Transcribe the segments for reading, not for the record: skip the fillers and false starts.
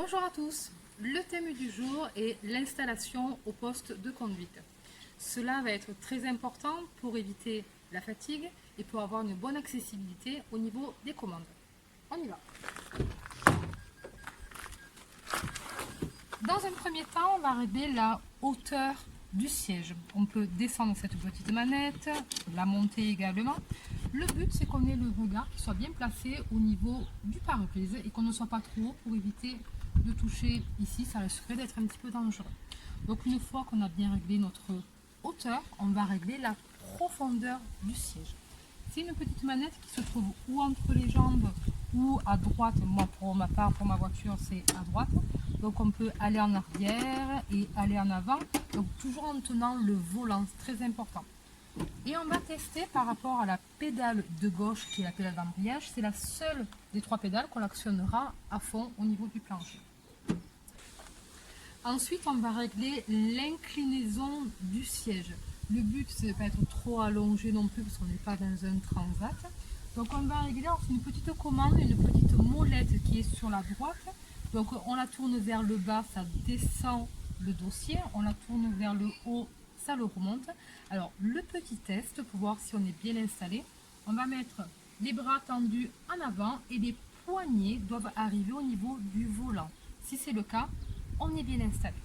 Bonjour à tous, le thème du jour est l'installation au poste de conduite. Cela va être très important pour éviter la fatigue et pour avoir une bonne accessibilité au niveau des commandes. On y va. Dans un premier temps, on va régler la hauteur du siège. On peut descendre cette petite manette, la monter également. Le but, c'est qu'on ait le regard qui soit bien placé au niveau du pare-brise et qu'on ne soit pas trop haut pour éviter de toucher ici, ça risquerait d'être un petit peu dangereux. Donc une fois qu'on a bien réglé notre hauteur, on va régler la profondeur du siège. C'est une petite manette qui se trouve ou entre les jambes ou à droite. Moi, pour ma part, pour ma voiture, c'est à droite. Donc on peut aller en arrière et aller en avant, donc toujours en tenant le volant, c'est très important. Et on va tester par rapport à la pédale de gauche qui est la pédale d'embrayage. C'est la seule des trois pédales qu'on actionnera à fond au niveau du plancher. Ensuite, on va régler l'inclinaison du siège. Le but, c'est de ne pas être trop allongé non plus parce qu'on n'est pas dans un transat. Donc on va régler une petite commande, une petite molette qui est sur la droite. Donc on la tourne vers le bas, ça descend le dossier. On la tourne vers le haut, ça le remonte. Alors le petit test pour voir si on est bien installé. On va mettre les bras tendus en avant et les poignets doivent arriver au niveau du volant. Si c'est le cas, on est bien installé.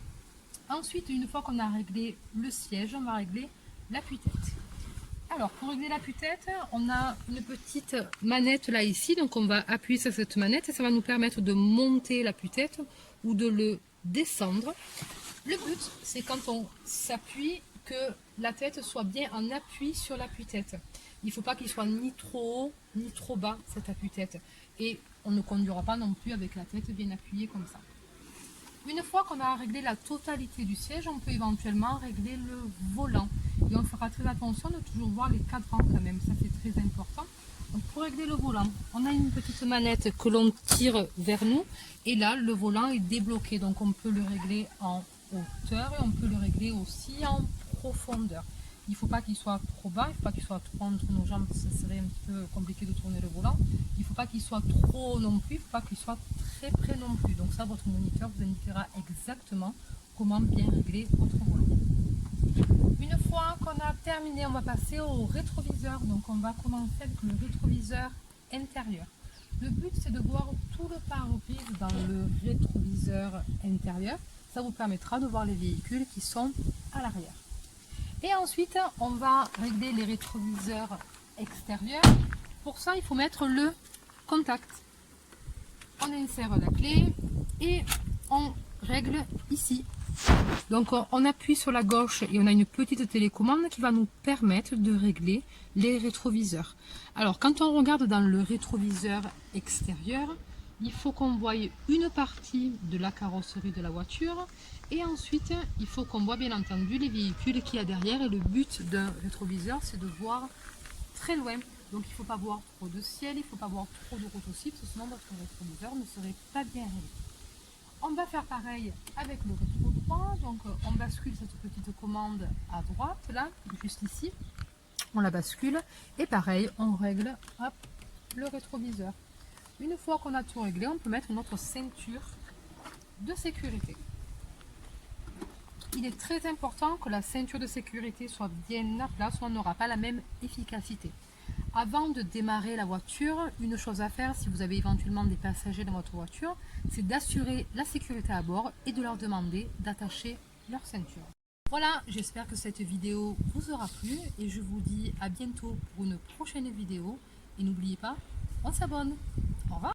Ensuite, une fois qu'on a réglé le siège, on va régler l'appui-tête. Alors, pour régler l'appui-tête, on a une petite manette là ici. Donc, on va appuyer sur cette manette et ça va nous permettre de monter l'appui-tête ou de le descendre. Le but, c'est quand on s'appuie que la tête soit bien en appui sur l'appui-tête. Il ne faut pas qu'il soit ni trop haut ni trop bas, cet appui-tête. Et on ne conduira pas non plus avec la tête bien appuyée comme ça. Une fois qu'on a réglé la totalité du siège, on peut éventuellement régler le volant. Et on fera très attention de toujours voir les cadrans quand même, ça c'est très important. Donc pour régler le volant, on a une petite manette que l'on tire vers nous. Et là, le volant est débloqué. Donc on peut le régler en hauteur et on peut le régler aussi en profondeur. Il ne faut pas qu'il soit trop bas, il ne faut pas qu'il soit trop entre nos jambes, ce serait un petit peu compliqué de tourner le volant. Il ne faut pas qu'il soit trop haut non plus, il ne faut pas qu'il soit très près non plus. Donc ça, votre moniteur vous indiquera exactement comment bien régler votre volant. Une fois qu'on a terminé, on va passer au rétroviseur. Donc on va commencer avec le rétroviseur intérieur. Le but, c'est de voir tout le pare-brise dans le rétroviseur intérieur. Ça vous permettra de voir les véhicules qui sont à l'arrière. Et ensuite, on va régler les rétroviseurs extérieurs. Pour ça, il faut mettre le contact. On insère la clé et on règle ici. Donc, on appuie sur la gauche et on a une petite télécommande qui va nous permettre de régler les rétroviseurs. Alors, quand on regarde dans le rétroviseur extérieur, il faut qu'on voie une partie de la carrosserie de la voiture et ensuite il faut qu'on voit bien entendu les véhicules qu'il y a derrière. Et le but d'un rétroviseur, c'est de voir très loin. Donc il ne faut pas voir trop de ciel, il ne faut pas voir trop de route aussi, parce que sinon votre rétroviseur ne serait pas bien réglé. On va faire pareil avec le rétro droit. Donc on bascule cette petite commande à droite, là, juste ici. On la bascule et pareil, on règle hop, le rétroviseur. Une fois qu'on a tout réglé, on peut mettre notre ceinture de sécurité. Il est très important que la ceinture de sécurité soit bien à place, ou on n'aura pas la même efficacité. Avant de démarrer la voiture, une chose à faire si vous avez éventuellement des passagers dans votre voiture, c'est d'assurer la sécurité à bord et de leur demander d'attacher leur ceinture. Voilà, j'espère que cette vidéo vous aura plu et je vous dis à bientôt pour une prochaine vidéo. Et n'oubliez pas, on s'abonne!